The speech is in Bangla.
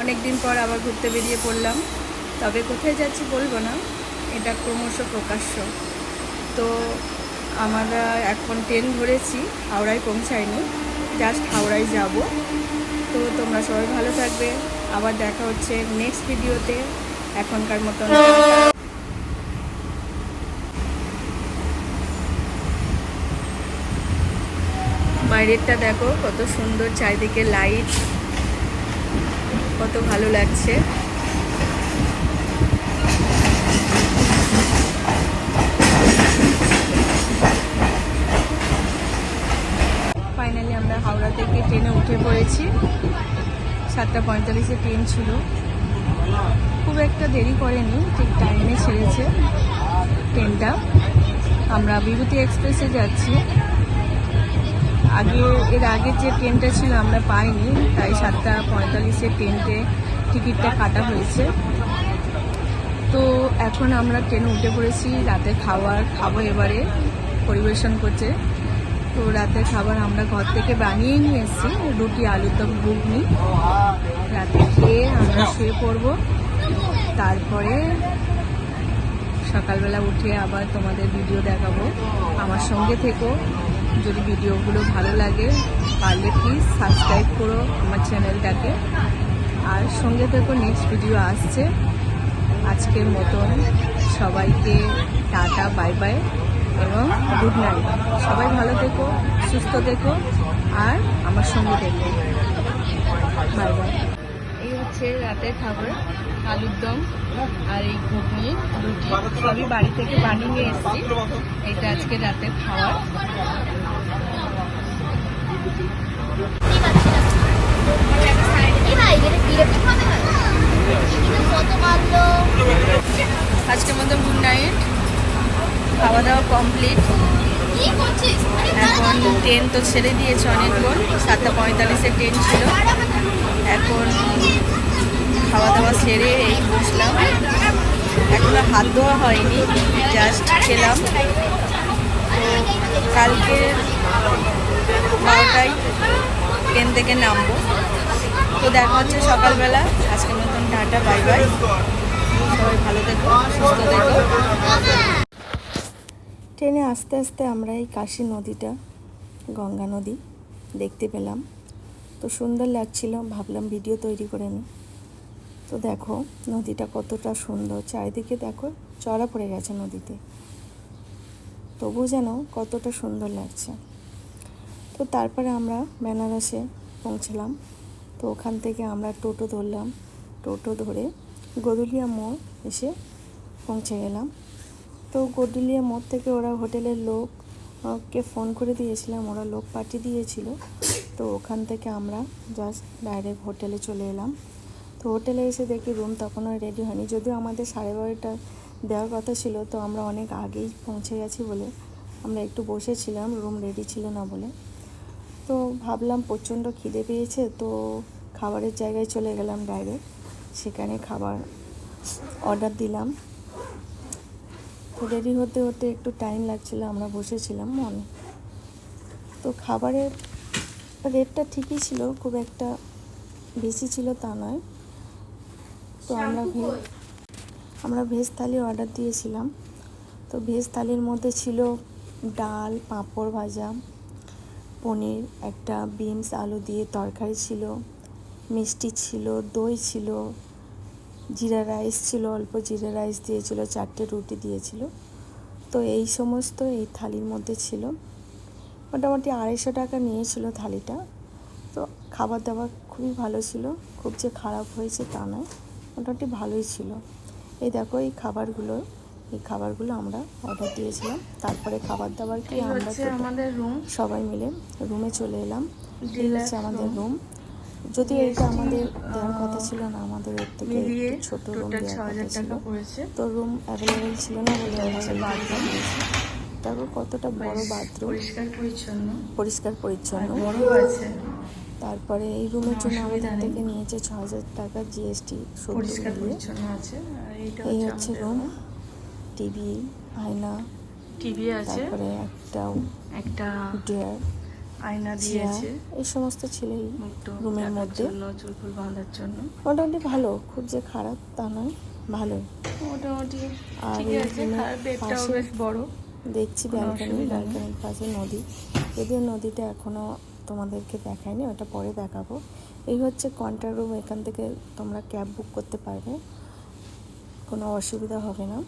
অনেক দিন পর আবার ঘুরতে বেরিয়ে পড়লাম। তবে কোথায় যাচ্ছি বলবো না, এটা ক্রমশ প্রকাশ্য। তো আমরা এখন ট্রেন ধরেছি, হাওড়ায় পৌঁছাইনি, জাস্ট হাওড়ায় যাব। তো তোমরা সবাই ভালো থাকবে, আবার দেখা হচ্ছে নেক্সট ভিডিওতে। এখনকার মতন বাইরেরটা দেখো কত সুন্দর, চারিদিকে লাইট, কত ভালো লাগছে। ফাইনালি আমরা হাওড়া থেকে ট্রেনে উঠে পড়েছি। 7:45-এ ট্রেন ছিল, খুব একটা দেরি করেনি, ঠিক টাইমে ছেড়েছে ট্রেনটা। আমরা বিভূতি এক্সপ্রেসে যাচ্ছি। এর আগে যে ট্রেনটা ছিল আমরা পাইনি, তাই 7:45-এ ট্রেনতে টিকিটটা কাটা হয়েছে। তো এখন আমরা ট্রেনে উঠে পড়েছি, রাতে খাবো এবারে পরিবেশন করছে। তো রাতের খাবার আমরা ঘর থেকে বানিয়ে নিয়ে এসেছি, রুটি আলুর দম ঘুগনি। রাতে খেয়ে আমরা শুয়ে পড়বো, তারপরে সকালবেলা উঠে আবার তোমাদের ভিডিও দেখাবো। আমার সঙ্গে থেকো, যদি ভিডিওগুলো ভালো লাগে পারলে প্লিজ সাবস্ক্রাইব করো আমার চ্যানেলটাকে। আর সঙ্গে থেকো, নেক্সট ভিডিও আসছে। আজকের মতন সবাইকে টাটা, বাই বাই এবং গুড নাইট। সবাই ভালো থেকো, সুস্থ থেকো, আর আমার সঙ্গে থেকো। Bye bye. এই হচ্ছে রাতের খাবার, আলুর দম আর এই ঘুগনি রুটি সবই বাড়ি থেকে বানিয়ে নিয়ে এসেছি। এটা আজকে রাতের খাবার। আজকের মতো গুড নাইট, খাওয়া দাওয়া কমপ্লিট। এখন ট্রেন তো ছেড়ে দিয়েছে অনেকক্ষণ, 7:45-এ ট্রেন ছিল। এখন খাওয়া দাওয়া সেরে এই বসলাম, এখনো হাত ধোয়া হয়নি, জাস্ট খেলাম। তো কালকে 12টায় ট্রেন থেকে নামবো। তো দেখা হচ্ছে সকালবেলা। আজকের মতন টাটা, বাই বাই। সবাই ভালো থেকো, সুস্থ থেকো। ট্রেনে আস্তে আস্তে আমরা এই কাশী নদীটা, গঙ্গা নদী দেখতে পেলাম। তো সুন্দর লাগছিল, ভাবলাম ভিডিও তৈরি করে নিই। তো দেখো নদীটা কতটা সুন্দর, চারিদিকে দেখো চড়া পড়ে গেছে নদীতে, তবু যেন কতটা সুন্দর লাগছে। তো তারপরে আমরা বেনারসে পৌঁছলাম। তো ওখান থেকে আমরা টোটো ধরলাম, টোটো ধরে গদুলিয়া মোড় এসে পৌঁছে গেলাম। তো গদুলিয়া মোড় থেকে ওরা হোটেলের লোককে ফোন করে দিয়েছিলাম, ওরা লোক পাঠিয়ে দিয়েছিল। তো ওখান থেকে আমরা জাস্ট ডাইরেক্ট হোটেলে চলে এলাম। তো হোটেলে এসে দেখি রুম তখনও রেডি হয়নি, যদিও আমাদের 12:30 দেওয়ার কথা ছিল। তো আমরা অনেক আগেই পৌঁছে গেছি বলে আমরা একটু বসেছিলাম, রুম রেডি ছিল না বলে। তো ভাবলাম প্রচণ্ড খিদে পেয়েছে, তো খাবারের জায়গায় চলে গেলাম ডাইরেক্ট, সেখানে খাবার অর্ডার দিলাম। তো রেডি হতে হতে একটু টাইম লাগছিলো, আমরা বসেছিলাম মনে। তো খাবারের রেটটা ঠিকই ছিল, খুব একটা বেশি ছিল তা নয়। তো আমরা ভেজ থালি অর্ডার দিয়েছিলাম। তো ভেজ থালির মধ্যে ছিল ডাল, পাঁপড় ভাজা, পনির, একটা বিনস আলু দিয়ে তরকারি ছিল, মিষ্টি ছিল, দই ছিল, জিরা রাইস ছিল, অল্প জিরা রাইস দিয়েছিল, 4টে রুটি দিয়েছিল। তো এই সমস্ত এই থালির মধ্যে ছিল। মোটামুটি 250 টাকা নিয়েছিল থালিটা। তো খাবার দাবার খুবই ভালো ছিল, খুব যে খারাপ হয়েছে তা নয়, মোটামুটি ভালোই ছিল। এই দেখো এই খাবারগুলো আমরা অর্ডার দিয়েছিলাম। তারপরে খাবার দাবার কি আমরা আমাদের রুম সবাই মিলে রুমে চলে এলাম। এই হচ্ছে আমাদের রুম। যদিও এটা আমাদের দেওয়ার কথা ছিল না, আমাদের এর থেকে একটু ছোট রুম দেওয়ার কথা ছিল। তো রুম অ্যাভেলেবেল ছিল না বলে আমরা দিয়েছি। তারপর কতটা বড় বাথরুম, পরিষ্কার পরিচ্ছন্ন। তারপরে এই রুমের জন্য আমাদের থেকে নিয়েছে 6,000 টাকা জিএসটি শুধু মিলিয়ে। এই হচ্ছে রুম, টিভি, আয়না, টিভি আছে, তারপরে একটা ড্রয়ার, আয়না চেয়ার দিয়েছে এই সমস্ত ছিল এই মুখটুক রুমের ঢাকার মধ্যে। জন্য, চুল ফুল বাঁধার জন্য। মোটামুটি ভালো, খুব যে খারাপ তা নয়, ভালোই। মোটামুটি আর ঠিক এই আছে। রুমের বেডটাও পাশে বেশ বড়, দেখছি কোনো ব্যালকনি, অসুবিধা নেই। ব্যালকনির পাশে নদী। যদিও নদীটা এখনও তোমাদেরকে দেখায়নি, ওটা পরে দেখাবো। এই হচ্ছে কন্ট্রাক্ট রুম, এখান থেকে তোমরা ক্যাব বুক করতে পারবে, কোনো অসুবিধা হবে না।